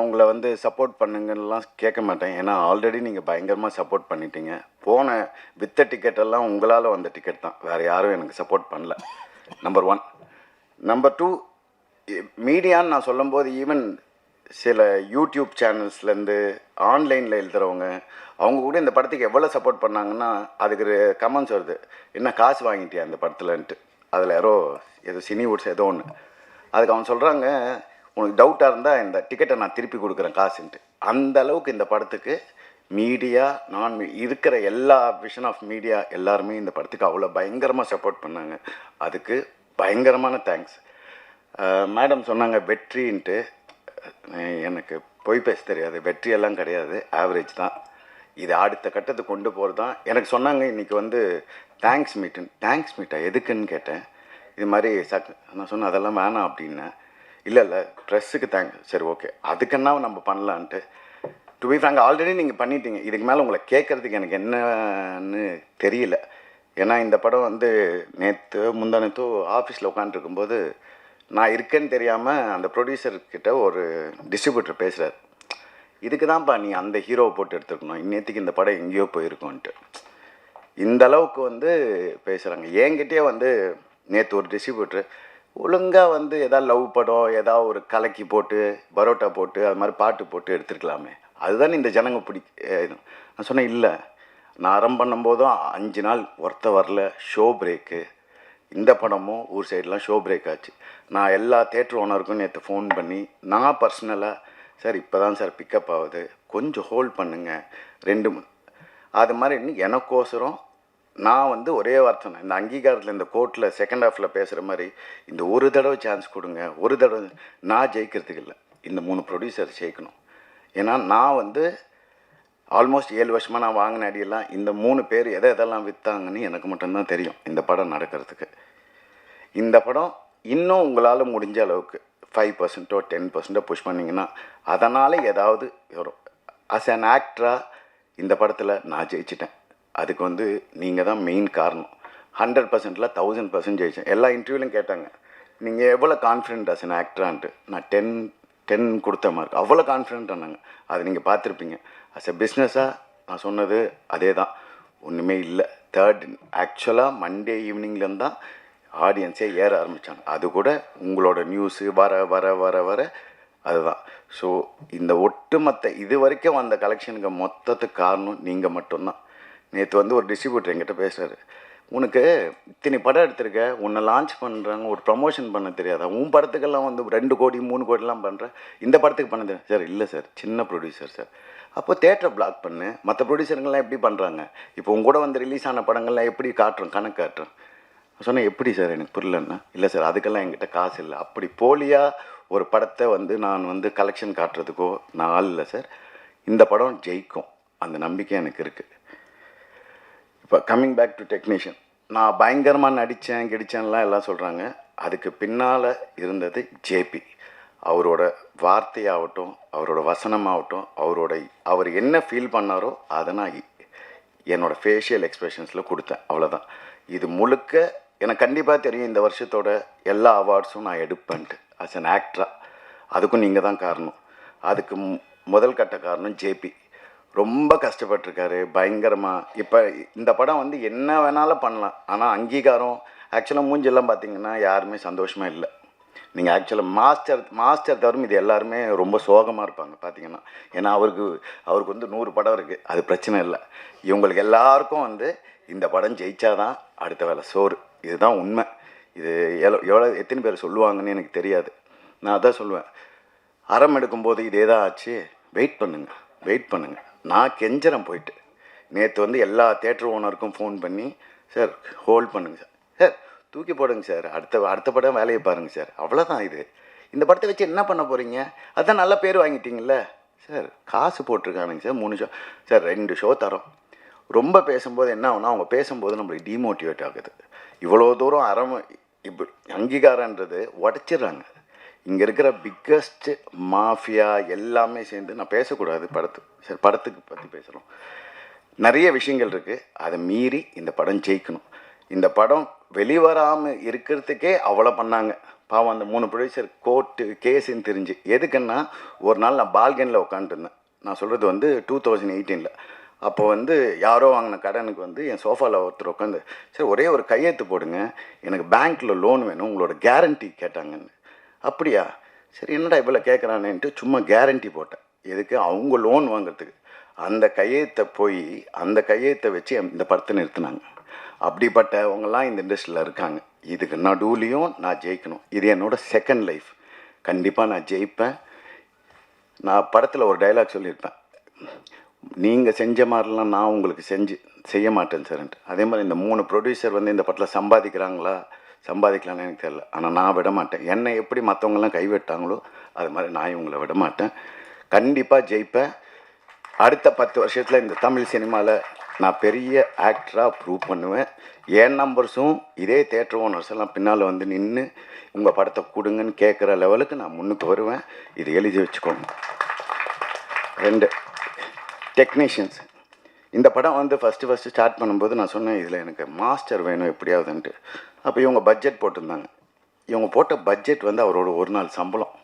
உங்களை வந்து சப்போர்ட் பண்ணுங்கன்னெலாம் கேட்க மாட்டேன். ஏன்னா ஆல்ரெடி நீங்கள் பயங்கரமாக சப்போர்ட் பண்ணிட்டீங்க. போன வித்த டிக்கெட்டெல்லாம் உங்களால் வந்த டிக்கெட் தான், வேறு யாரும் எனக்கு சப்போர்ட் பண்ணல. நம்பர் 1. நம்பர் 2, மீடியான்னு நான் சொல்லும்போது ஈவன் சில யூடியூப் சேனல்ஸ்லேருந்து ஆன்லைனில் எழுதுகிறவங்க அவங்க கூட இந்த படத்துக்கு எவ்வளோ சப்போர்ட் பண்ணாங்கன்னா அதுக்கு கமெண்ட்ஸ் வருது, என்ன காசு வாங்கிட்டியா அந்த படத்துலன்ட்டு. அதில் யாரோ ஏதோ சினிவுட்ஸ் ஏதோ ஒன்று, அதுக்கு அவன் சொல்கிறாங்க, உனக்கு டவுட்டாக இருந்தால் இந்த டிக்கெட்டை நான் திருப்பி கொடுக்குறேன் காசுன்ட்டு. அந்த அளவுக்கு இந்த படத்துக்கு மீடியா இருக்கிற எல்லா விஷன் ஆஃப் மீடியா எல்லாருமே இந்த படத்துக்கு அவ்வளோ பயங்கரமாக சப்போர்ட் பண்ணாங்க. அதுக்கு பயங்கரமான தேங்க்ஸ். மேடம் சொன்னாங்க வெற்றின்ட்டு. எனக்கு பொய் பேச தெரியாது, வெற்றியெல்லாம் கிடையாது, ஆவரேஜ் தான். இது அடுத்த கட்டத்துக்கு கொண்டு போகிறது தான். எனக்கு சொன்னாங்க இன்றைக்கி வந்து தேங்க்ஸ் மீட்டா எதுக்குன்னு கேட்டேன். இது மாதிரி நான் சொன்னேன் அதெல்லாம் வேணாம் அப்படின்னேன். இல்லை ப்ரெஸ்ஸுக்கு தேங்க்ஸ். சரி ஓகே, அதுக்குன்னா நம்ம பண்ணலான்ட்டு. டு பி ஃப்ராங்க் ஆல்ரெடி நீங்கள் பண்ணிட்டீங்க, இதுக்கு மேலே உங்களை கேட்குறதுக்கு எனக்கு என்னன்னு தெரியல. ஏன்னா இந்த படம் வந்து முந்தானத்தோ ஆஃபீஸில் உட்காந்துருக்கும்போது நான் இருக்கேன்னு தெரியாமல் அந்த ப்ரொடியூசர்கிட்ட ஒரு டிஸ்ட்ரிபியூட்டர் பேசுகிறார், இதுக்கு தான்ப்பா நீ அந்த ஹீரோவை போட்டு எடுத்துருக்கணும், இன்னத்துக்கு இந்த படம் எங்கேயோ போயிருக்கோன்ட்டு. இந்த அளவுக்கு வந்து பேசுகிறாங்க. என்கிட்டயே வந்து நேற்று ஒரு டிஸ்ட்ரிபியூட்டர் ஒழுங்காக வந்து எதாவது லவ் படம் ஏதாவது ஒரு கலக்கி போட்டு பரோட்டா போட்டு அது மாதிரி பாட்டு போட்டு எடுத்துருக்கலாமே, அதுதான் இந்த ஜனங்க நான் சொன்னேன் இல்லை, நான் ஆரம்பம் பண்ணும்போதும் 5 நாள் ஒருத்த வரல, ஷோ பிரேக்கு. இந்த படமும் ஊர் சைடெலாம் ஷோ பிரேக் ஆச்சு. நான் எல்லா தேட்டர் ஓனருக்கும் நேற்று ஃபோன் பண்ணி நான் பர்சனலாக, சார் இப்போ தான் சார் பிக்கப் ஆகுது, கொஞ்சம் ஹோல்ட் பண்ணுங்கள் 2 அது மாதிரி எனக்கோசரம் நான் வந்து ஒரே வார்த்தை, இந்த அங்கீகாரத்தில் இந்த கோர்ட்டில் செகண்ட் ஹாஃபில் பேசுகிற மாதிரி இந்த ஒரு தடவை சான்ஸ் கொடுங்க, ஒரு தடவை. நான் ஜெயிக்கிறதுக்கு இல்லை, இந்த 3 ப்ரொடியூசர் ஜெயிக்கணும். ஏன்னா நான் வந்து ஆல்மோஸ்ட் 7 வருஷமாக நான் வாங்கின அடியெல்லாம் இந்த 3 பேர் எதெல்லாம் விற்றாங்கன்னு எனக்கு மட்டும்தான் தெரியும். இந்த படம் நடக்கிறதுக்கு இந்த படம் இன்னும் உங்களால் முடிஞ்ச அளவுக்கு 5%ஓ 10%ஓ புஷ் பண்ணிங்கன்னா அதனால் ஏதாவது வரும். அஸ் அன் ஆக்டராக இந்த படத்தில் நான் ஜெயிச்சிட்டேன். அதுக்கு வந்து நீங்கள் தான் மெயின் காரணம். 100%ல் 1000% ஜெயித்தேன். எல்லா இன்டர்வியூலையும் கேட்டாங்க, நீங்கள் எவ்வளோ கான்ஃபிடென்ட் அஸ் அன் ஆக்டரான்ட்டு. நான் 10 கொடுத்த மார்க், அவ்வளோ கான்ஃபிடென்ட் ஆனாங்க. அது நீங்கள் பார்த்துருப்பீங்க. அஸ் எ பிஸ்னஸாக நான் சொன்னது அதே தான், ஒன்றுமே இல்லை. ஆக்சுவலாக மண்டே ஈவினிங்லேருந்து தான் ஆடியன்ஸே ஏற ஆரம்பித்தாங்க. அது கூட உங்களோட நியூஸு வர வர வர வர அதுதான். ஸோ இந்த ஒட்டுமொத்த இது வரைக்கும் வந்த கலெக்ஷனுக்கு மொத்தத்துக்கு காரணம் நீங்கள் மட்டும்தான். நேற்று வந்து ஒரு டிஸ்ட்ரிபியூட்டர் என்கிட்ட பேசுகிறாரு, உனக்கு இத்தனை படம் எடுத்திருக்க, உன்னை லான்ச் பண்ணுறாங்க, ஒரு ப்ரமோஷன் பண்ண தெரியாதா, உன் படத்துக்கெல்லாம் வந்து 2 கோடி 3 கோடிலாம் பண்ணுற, இந்த படத்துக்கு பண்ண தெரியாது. சார் இல்லை சார், சின்ன ப்ரொடியூசர் சார். அப்போ தேட்டரை பிளாக் பண்ணு, மற்ற ப்ரொடியூசருங்கள்லாம் எப்படி பண்ணுறாங்க, இப்போ உங்க கூட வந்து ரிலீஸ் ஆன படங்கள்லாம் எப்படி காட்டுறோம், கணக்கு காட்டுறோம். சொன்னேன் எப்படி சார், எனக்கு புரியலன்னா, இல்லை சார் அதுக்கெல்லாம் என்கிட்ட காசு இல்லை. அப்படி போலியாக ஒரு படத்தை வந்து நான் வந்து கலெக்ஷன் காட்டுறதுக்கோ நான் ஆள் இல்லை சார். இந்த படம் ஜெயிக்கும், அந்த நம்பிக்கை எனக்கு இருக்குது. இப்போ கம்மிங் பேக் டு டெக்னீஷியன், நான் பயங்கரமாக நடித்தேன் கிடிச்சேன்லாம் எல்லாம் சொல்கிறாங்க. அதுக்கு பின்னால் இருந்தது ஜேபி. அவரோட வார்த்தையாகட்டும், அவரோட வசனமாகட்டும், அவர் என்ன ஃபீல் பண்ணாரோ அதை நான் என்னோடய ஃபேஷியல் எக்ஸ்ப்ரெஷன்ஸில் கொடுத்தேன், அவ்வளோதான். இது முழுக்க எனக்கு கண்டிப்பாக தெரியும் இந்த வருஷத்தோட எல்லா அவார்ட்ஸும் நான் எடுப்பேன்ட்டு அஸ் அன் ஆக்டராக. அதுக்கும் நீங்கள் தான் காரணம். அதுக்கு முதல் கட்ட காரணம் ஜேபி. ரொம்ப கஷ்டப்பட்டிருக்காரு பயங்கரமாக. இப்போ இந்த படம் வந்து என்ன வேணாலும் பண்ணலாம், ஆனால் அங்கீகாரம் ஆக்சுவலாக மூஞ்செல்லாம் பார்த்தீங்கன்னா யாருமே சந்தோஷமாக இல்லை. நீங்கள் ஆக்சுவலாக மாஸ்டர் தவிர இது எல்லாருமே ரொம்ப சோகமாக இருப்பாங்க பார்த்தீங்கன்னா. ஏன்னா அவருக்கு வந்து 100 படம் இருக்குது, அது பிரச்சனை இல்லை. இவங்களுக்கு எல்லாருக்கும் வந்து இந்த படம் ஜெயிச்சாதான் அடுத்த வேலை சோறு. இதுதான் உண்மை. இது எத்தனை பேர் சொல்லுவாங்கன்னு எனக்கு தெரியாது. நான் அதான் சொல்லுவேன், அறம் எடுக்கும்போது இதே தான் ஆச்சு. வெயிட் பண்ணுங்கள். நான் கெஞ்சறேன் போயிட்டு. நேற்று வந்து எல்லா தேட்டர் ஓனருக்கும் ஃபோன் பண்ணி, சார் ஹோல்ட் பண்ணுங்கள் சார், சார் தூக்கி போடுங்க சார், அடுத்த படம் வேலையை பாருங்கள் சார், அவ்வளோதான். இந்த படத்தை வச்சு என்ன பண்ண போகிறீங்க, அதுதான் நல்ல பேர் வாங்கிட்டீங்கள சார். காசு போட்டிருக்கானுங்க சார், 3 ஷோ சார், 2 ஷோ தரோம். ரொம்ப பேசும்போது என்ன ஆகுனா, அவங்க பேசும்போது நம்மளுக்கு டிமோட்டிவேட் ஆகுது. இவ்வளோ தூரம் இப்போ அங்கீகாரன்றது உடச்சிடுறாங்க. இங்கே இருக்கிற பிக்கஸ்ட் மாஃபியா எல்லாமே சேர்ந்து, நான் பேசக்கூடாது படத்துக்கு பற்றி பேசுகிறோம், நிறைய விஷயங்கள் இருக்குது. அதை மீறி இந்த படம் ஜெயிக்கணும். இந்த படம் வெளிவராமல் இருக்கிறதுக்கே அவ்வளோ பண்ணாங்க. பாவம் அந்த 3 ப்ரொடியூசர் கோர்ட்டு கேஸுன்னு தெரிஞ்சு எதுக்குன்னா ஒரு நாள் நான் பால்கனில் உட்காந்துருந்தேன். நான் சொல்கிறது வந்து 2018. அப்போ வந்து யாரோ வாங்கின கடனுக்கு வந்து என் சோஃபாவில் ஒருத்தர் உட்காந்து, சரி ஒரே ஒரு கையெழுத்து போடுங்க, எனக்கு பேங்க்கில் லோன் வேணும், உங்களோட கேரண்டி கேட்டாங்கன்னு. அப்படியா, சரி என்னடா இவ்வளோ கேட்குறானேன்ட்டு சும்மா கேரண்டி போட்டேன். எதுக்கு? அவங்க லோன் வாங்குறதுக்கு. அந்த கையெழுத்தை வச்சு இந்த படத்தை நிறுத்தினாங்க. அப்படிப்பட்டவங்கலாம் இந்த இண்டஸ்ட்ரியில் இருக்காங்க. இதுக்கு நடுவுலையும் நான் ஜெயிக்கணும். இது என்னோடய செகண்ட் லைஃப். கண்டிப்பாக நான் ஜெயிப்பேன். நான் படத்தில் ஒரு டைலாக் சொல்லியிருப்பேன், நீங்கள் செஞ்ச மாதிரிலாம் நான் உங்களுக்கு செய்ய மாட்டேன் சார்ன்ட்டு. அதே மாதிரி இந்த 3 ப்ரொடியூசர் வந்து இந்த படத்தில் சம்பாதிக்கலான்னு எனக்கு தெரியல. ஆனால் நான் விட மாட்டேன். என்னை எப்படி மற்றவங்களாம் கைவிட்டாங்களோ அது மாதிரி நான் இவங்களை விட மாட்டேன். கண்டிப்பாக ஜெயிப்பேன். அடுத்த 10 வருஷத்தில் இந்த தமிழ் சினிமாவில் நான் பெரிய ஆக்டராக ப்ரூவ் பண்ணுவேன். என் நம்பர்ஸும் இதே தேட்டர் ஓனர்ஸ் எல்லாம் பின்னால் வந்து நின்று உங்கள் படத்தை கொடுங்கன்னு கேட்குற லெவலுக்கு நான் முன்னுக்கு வருவேன். இது எழுதி வச்சுக்கோங்க. 2 டெக்னீஷியன்ஸ். இந்த படம் வந்து ஃபஸ்ட்டு ஸ்டார்ட் பண்ணும்போது நான் சொன்னேன், இதில் எனக்கு மாஸ்டர் வேணும் எப்படியாவதுன்ட்டு. அப்போ இவங்க பட்ஜெட் போட்டிருந்தாங்க. இவங்க போட்ட பட்ஜெட் வந்து அவரோட ஒரு நாள் சம்பளம்.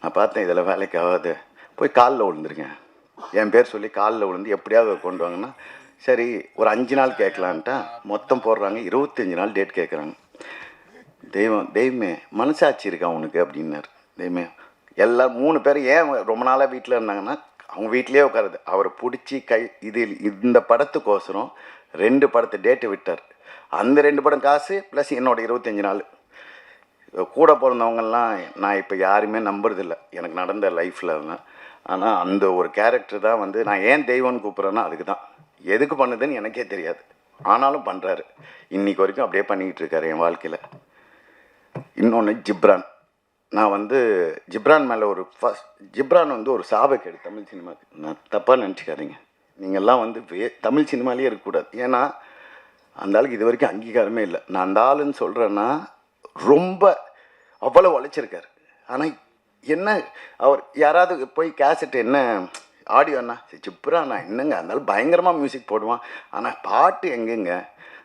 நான் பார்த்தேன், இதில் வேலைக்கு ஆகாது, போய் காலில் விழுந்துருங்க, என் பேர் சொல்லி காலில் விழுந்து எப்படியாவது கொண்டு வாங்கன்னா, சரி ஒரு 5 நாள் கேட்கலான்ட்டா மொத்தம் போடுறாங்க. 25 நாள் டேட் கேட்குறாங்க. தெய்வமே மனசாட்சி இருக்கா உனக்கு அப்படின்னாரு. தெய்வமே எல்லாம் 3 பேர் ஏன் ரொம்ப நாளாக வீட்டில் இருந்தாங்கன்னா, அவங்க வீட்டிலே உட்காருது. அவரை பிடிச்சி இந்த படத்துக்கோசரம் 2 படத்தை டேட்டு விட்டார். அந்த 2 படம் காசு ப்ளஸ் என்னோட 25 நாள். கூட பிறந்தவங்கெல்லாம் நான் இப்போ யாருமே நம்புறதில்ல எனக்கு நடந்த லைஃப்பில் தான். ஆனால் அந்த ஒரு கேரக்டர் தான் வந்து நான் ஏன் தெய்வம்னு கூப்பிட்றேன்னா அதுக்கு தான். எதுக்கு பண்ணுதுன்னு எனக்கே தெரியாது, ஆனாலும் பண்ணுறாரு. இன்றைக்கி வரைக்கும் அப்படியே பண்ணிக்கிட்டு இருக்காரு என் வாழ்க்கையில். இன்னொன்று ஜிப்ரான். நான் வந்து ஜிப்ரான் மேலே ஜிப்ரான் வந்து ஒரு சாபக்கேடு தமிழ் சினிமாவுக்கு. நான் தப்பாக நினச்சிக்காதீங்க. நீங்கள்லாம் வந்து தமிழ் சினிமாலேயே இருக்கக்கூடாது. ஏன்னா அந்த ஆளுக்கு இது வரைக்கும் அங்கீகாரமே இல்லை. நான் அந்த ஆளுன்னு சொல்கிறேன்னா ரொம்ப அவ்வளோ உழைச்சிருக்காரு. ஆனால் என்ன அவர் யாராவது போய் கேசட் என்ன ஆடியோண்ணா ஜிப்ராண்ணா என்னங்க இருந்தாலும் பயங்கரமாக மியூசிக் போடுவான், ஆனால் பாட்டு எங்கெங்க?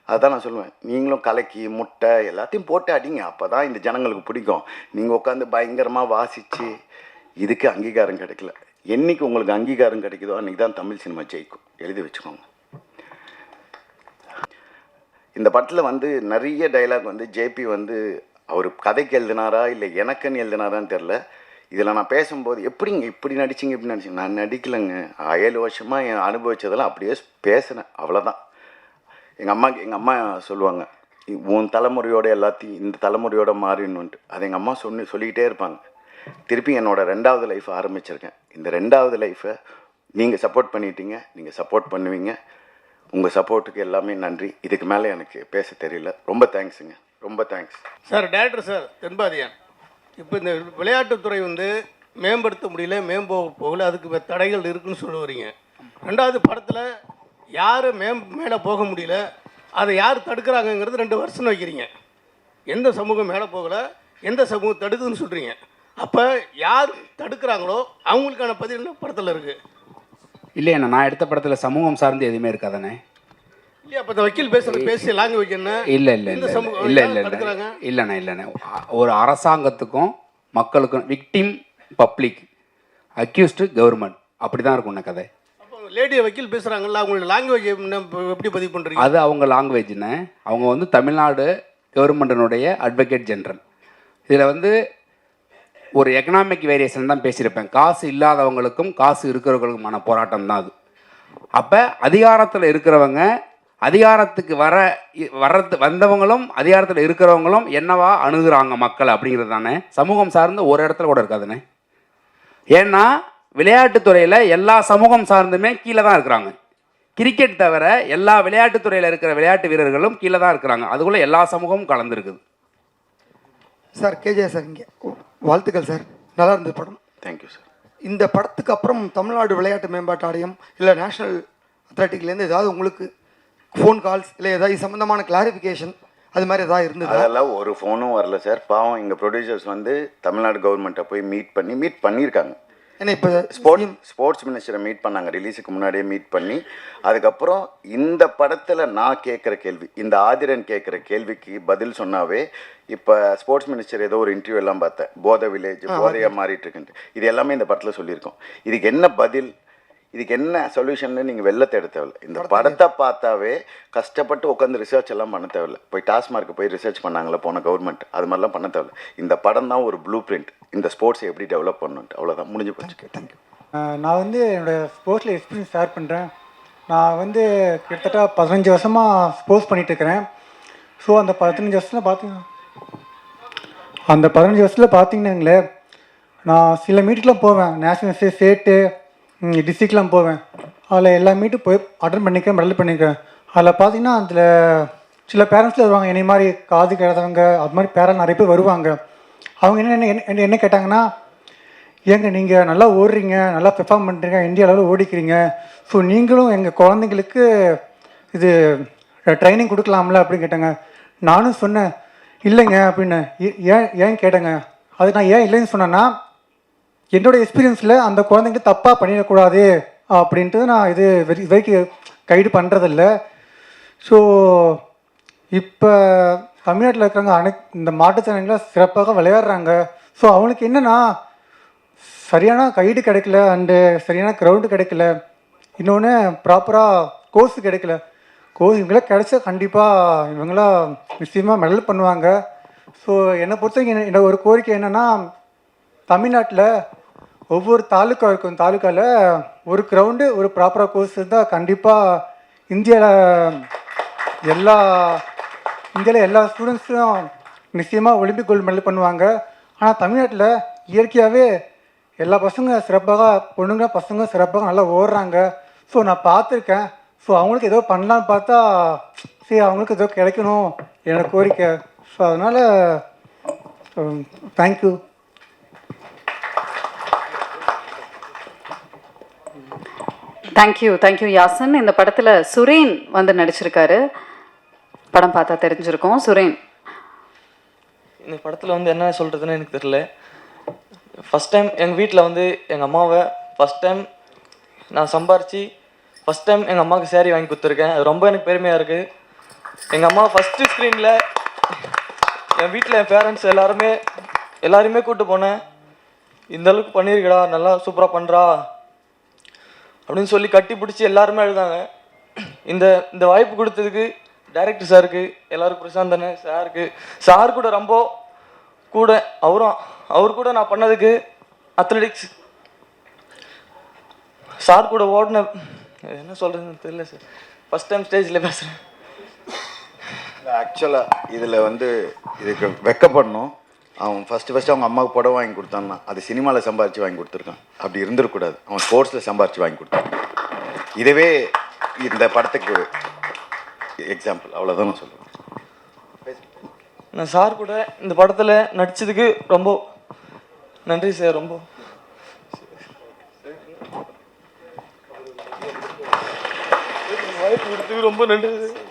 அதுதான் நான் சொல்லுவேன், நீங்களும் கலக்கி முட்டை எல்லாத்தையும் போட்டு அடிங்க, அப்போ தான் இந்த ஜனங்களுக்கு பிடிக்கும். நீங்கள் உட்காந்து பயங்கரமாக வாசித்து இதுக்கு அங்கீகாரம் கிடைக்கல. என்றைக்கு உங்களுக்கு அங்கீகாரம் கிடைக்குதோ அன்றைக்கி தான் தமிழ் சினிமா ஜெயிக்கும். எழுதி வச்சுக்கோங்க. இந்த படத்தில் வந்து நிறைய டைலாக் வந்து ஜேபி வந்து அவர் கதைக்கு எழுதினாரா இல்லை எனக்குன்னு எழுதினாரான்னு தெரில. இதில் நான் பேசும்போது எப்படிங்க இப்படி நடிச்சிங்க நான் நடிக்கலைங்க. 7 வருஷமாக என் அனுபவித்ததெல்லாம் அப்படியே பேசினேன், அவ்வளோதான். எங்கள் அம்மா சொல்லுவாங்க, உன் தலைமுறையோட எல்லாத்தையும் இந்த தலைமுறையோட மாறிடணுன்ட்டு. அதை எங்கள் அம்மா சொல்லிக்கிட்டே இருப்பாங்க. திருப்பி என்னோடய 2வது லைஃப் ஆரம்பிச்சிருக்கேன். இந்த 2வது லைஃப்பை நீங்கள் சப்போர்ட் பண்ணிட்டீங்க, நீங்கள் சப்போர்ட் பண்ணுவீங்க. உங்கள் சப்போர்ட்டுக்கு எல்லாமே நன்றி. இதுக்கு மேலே எனக்கு பேச தெரியல. ரொம்ப தேங்க்ஸுங்க, ரொம்ப தேங்க்ஸ் சார். டேரக்டர் சார் தென்பாதியான், இப்போ இந்த விளையாட்டுத்துறை வந்து மேம்படுத்த முடியல, போகல, அதுக்கு தடைகள் இருக்குன்னு சொல்ல வரீங்க. 2வது படத்தில் யார் மேலே போக முடியல, அதை யார் தடுக்கிறாங்கங்கிறது 2 வருஷம் வைக்கிறீங்க. எந்த சமூகம் மேலே போகலை, எந்த சமூகம் தடுக்குதுன்னு சொல்கிறீங்க. அப்போ யார் தடுக்கிறாங்களோ அவங்களுக்கான பதில் என்ன படத்தில் இருக்குது? இல்லைண்ணா, நான் எடுத்த படத்தில் சமூகம் சார்ந்து எதுவுமே இருக்காதானே? இல்லையா? அப்போ இந்த வக்கீல் பேசி லாங்குவேஜ் என்ன? இல்லைண்ணா. ஒரு அரசாங்கத்துக்கும் மக்களுக்கும் விக்டிம் பப்ளிக், அக்யூஸ்டு கவர்மெண்ட், அப்படி தான் இருக்கும் கதை. அப்போ லேடியை வக்கீல் பேசுகிறாங்கல்ல, அவங்களோட லாங்குவேஜ் எப்படி பதிவு பண்ணுறீங்க? அது அவங்க லாங்குவேஜ்னு. அவங்க வந்து தமிழ்நாடு கவர்மெண்ட்டினுடைய அட்வொகேட் ஜெனரல். இதில் வந்து ஒரு எக்கனாமிக் வேரியேஷன் தான் பேசியிருப்பேன். காசு இல்லாதவங்களுக்கும் காசு இருக்கிறவங்களுக்குமான போராட்டம் தான் அது. அப்போ அதிகாரத்தில் இருக்கிறவங்க, அதிகாரத்துக்கு வந்தவங்களும் அதிகாரத்தில் இருக்கிறவங்களும் என்னவா அணுகுறாங்க மக்கள் அப்படிங்கிறது தானே. சமூகம் சார்ந்து ஒரு இடத்துல கூட இருக்காதுண்ணே. ஏன்னா விளையாட்டுத்துறையில் எல்லா சமூகம் சார்ந்துமே கீழே தான் இருக்கிறாங்க. கிரிக்கெட் தவிர எல்லா விளையாட்டுத்துறையில் இருக்கிற விளையாட்டு வீரர்களும் கீழே தான் இருக்கிறாங்க. அதுக்குள்ளே எல்லா சமூகமும் கலந்துருக்குது. சார் கேஜே சார், இங்கே வாழ்த்துக்கள் சார், நல்லா இருந்தது படம். Thank you sir. இந்த படத்துக்கு அப்புறம் தமிழ்நாடு விளையாட்டு மேம்பாட்டு ஆணையம் இல்லை நேஷ்னல் அத்லெட்டிக்லேருந்து ஏதாவது உங்களுக்கு ஃபோன் கால்ஸ் இல்லை ஏதாவது சம்மந்தமான கிளாரிஃபிகேஷன் அது மாதிரி ஏதாவது இருந்தது? அதெல்லாம் ஒரு ஃபோனும் வரல சார். பாவம் எங்கள் ப்ரொடியூசர்ஸ் வந்து தமிழ்நாடு கவர்மெண்ட்டை போய் மீட் பண்ணியிருக்காங்க. ஏன்னா இப்போ ஸ்போர்ட்ஸ் மினிஸ்டரை மீட் பண்ணாங்க, ரிலீஸுக்கு முன்னாடியே மீட் பண்ணி. அதுக்கப்புறம் இந்த படத்தில் நான் கேட்குற கேள்வி, இந்த ஆதிரன் கேட்குற கேள்விக்கு பதில் சொன்னாவே, இப்போ ஸ்போர்ட்ஸ் மினிஸ்டர் ஏதோ ஒரு இன்டர்வியூ எல்லாம் பார்த்தேன், போதை வில்லேஜ் போதையாக மாறிட்டு இருக்குன்ட்டு. இது எல்லாமே இந்த படத்தில் சொல்லியிருக்கோம். இதுக்கு என்ன பதில், இதுக்கு என்ன சொல்யூஷன் நீங்கள் வெளில தேட தேவையில்ல. இந்த படத்தை பார்த்தாவே கஷ்டப்பட்டு உட்காந்து ரிசர்ச் எல்லாம் பண்ண தேவையில்ல. போய் டாஸ்மார்க்கு போய் ரிசர்ச் பண்ணாங்களே போன கவர்மெண்ட், அது மாதிரிலாம் பண்ண தேவையில்ல. இந்த படம் தான் ஒரு ப்ளூ பிரிண்ட், இந்த ஸ்போர்ட்ஸை எப்படி டெவலப் பண்ணணுன்ட்டு. அவ்வளோதான், முடிஞ்சு போச்சு. தேங்க்யூ. நான் வந்து என்னோடய ஸ்போர்ட்ஸில் எக்ஸ்பீரியன்ஸ் ஷேர் பண்ணுறேன். நான் வந்து கிட்டத்தட்ட 15 வருஷமாக ஸ்போர்ட்ஸ் பண்ணிகிட்ருக்கிறேன். ஸோ அந்த 15 வருஷத்தில் பார்த்தீங்கன்னாங்களே, நான் சில மீட்டுக்கெலாம் போவேன், நேஷ்னல் ஸ்டேட்டு டிஸ்ட்ரிக்ட்லாம் போவேன். அதில் எல்லா மீட்டும் போய் அட்டன் பண்ணிக்கிறேன், மெடல் பண்ணிக்கிறேன். அதில் பார்த்தீங்கன்னா அதில் சில பேரண்ட்ஸில் வருவாங்க, என்னை மாதிரி காது கேட்காதவங்க, அது மாதிரி பேரண்ட் நிறைய பேர் வருவாங்க. அவங்க என்ன கேட்டாங்கன்னா, ஏங்க நீங்கள் நல்லா ஓடுறீங்க, நல்லா பெர்ஃபார்ம் பண்ணுறீங்க, இந்தியா அளவில் ஓடிக்கிறீங்க, ஸோ நீங்களும் எங்கள் குழந்தைங்களுக்கு இது ட்ரைனிங் கொடுக்கலாம்ல அப்படின்னு கேட்டாங்க. நானும் சொன்னேன் இல்லைங்க அப்படின்னு. ஏன் கேட்டேங்க. அது நான் ஏன் இல்லைன்னு சொன்னேன்னா, என்னோடய எக்ஸ்பீரியன்ஸில் அந்த குழந்தைங்க தப்பாக பண்ணிடக்கூடாது அப்படின்ட்டு நான் இது வரைக்கும் கைடு பண்ணுறதில்ல. ஸோ இப்போ தமிழ்நாட்டில் இருக்கிறவங்க இந்த மாற்றுத்திறனாளிகளாம் சிறப்பாக விளையாடுறாங்க. ஸோ அவங்களுக்கு என்னென்னா, சரியான கைடு கிடைக்கல, அண்டு சரியான க்ரௌண்டு கிடைக்கல, இன்னொன்று ப்ராப்பராக கோர்ஸு கிடைக்கல. கோர்ஸ் இவங்களாம் கிடைச்சா கண்டிப்பாக இவங்களாம் நிச்சயமாக மெடல் பண்ணுவாங்க. ஸோ என்னை பொறுத்த வரைக்கும் என்னோட ஒரு கோரிக்கை என்னென்னா, தமிழ்நாட்டில் ஒவ்வொரு தாலுக்கா இருக்கும், தாலுக்காவில் ஒரு கிரவுண்டு ஒரு ப்ராப்பராக கோர்ஸ் இருந்தால் கண்டிப்பாக இந்தியாவில் எல்லா ஸ்டூடெண்ட்ஸும் நிச்சயமாக ஒலிம்பிக் கோல்டு மெடல் பண்ணுவாங்க. ஆனால் தமிழ்நாட்டில் இயற்கையாகவே எல்லா பசங்க சிறப்பாக, பொண்ணுங்க பசங்க சிறப்பாக நல்லா ஓடுறாங்க. ஸோ நான் பார்த்துருக்கேன். ஸோ அவங்களுக்கு ஏதோ பண்ணலான்னு பார்த்தா சரி அவங்களுக்கு ஏதோ கிடைக்கணும் என்னோட கோரிக்கை. ஸோ அதனால் தேங்க்யூ. Thank you Yat-sen. இந்த படத்தில் சுரேன் வந்து நடிச்சிருக்காரு, படம் பார்த்தா தெரிஞ்சிருக்கோம். சுரேன், இந்த படத்தில் வந்து என்ன சொல்கிறதுன்னு எனக்கு தெரியல. ஃபஸ்ட் டைம் எங்கள் வீட்டில் வந்து எங்கள் அம்மாவை ஃபஸ்ட் டைம் நான் சம்பாரித்து ஃபஸ்ட் டைம் எங்கள் அம்மாவுக்கு சேரீ வாங்கி கொடுத்துருக்கேன். அது ரொம்ப எனக்கு பெருமையாக இருக்குது. எங்கள் அம்மா ஃபஸ்ட்டு ஸ்க்ரீனில் என் வீட்டில் என் பேரண்ட்ஸ் எல்லாருமே கூப்பிட்டு போனேன். இந்தளவுக்கு பண்ணியிருக்கடா, நல்லா சூப்பராக பண்ணுறா அப்படின்னு சொல்லி கட்டி பிடிச்சி எல்லாருமே எழுதாங்க. இந்த வாய்ப்பு கொடுத்ததுக்கு டைரக்டர் சாருக்கு, எல்லாருக்கும் பிரசாந்த் தானே சார் கூட ரொம்ப கூட அவர் கூட நான் பண்ணதுக்கு அத்லெட்டிக்ஸ் சார் கூட ஓடின என்ன சொல்கிறதுன்னு தெரியல சார். ஃபஸ்ட் டைம் ஸ்டேஜில் பேசுகிறேன். ஆக்சுவலாக இதில் வந்து இதுக்கு வெக்கப்படணும். அவன் ஃபஸ்ட்டு அவங்க அம்மாவுக்கு புடவை வாங்கி கொடுத்தான்னா அது சினிமாவில் சம்பாரித்து வாங்கி கொடுத்துருக்கான். அப்படி இருந்துடக்கூடாது, அவன் ஸ்போர்ட்ஸில் சம்பாரித்து வாங்கி கொடுத்தான். இதுவே இந்த படத்துக்கு எக்ஸாம்பிள். அவ்வளோதான் நான் சொல்லுவேன். நான் சார் கூட இந்த படத்தில் நடித்ததுக்கு ரொம்ப நன்றி சார். ரொம்ப வாய்ப்பு கொடுத்ததுக்கு ரொம்ப நன்றி சார்.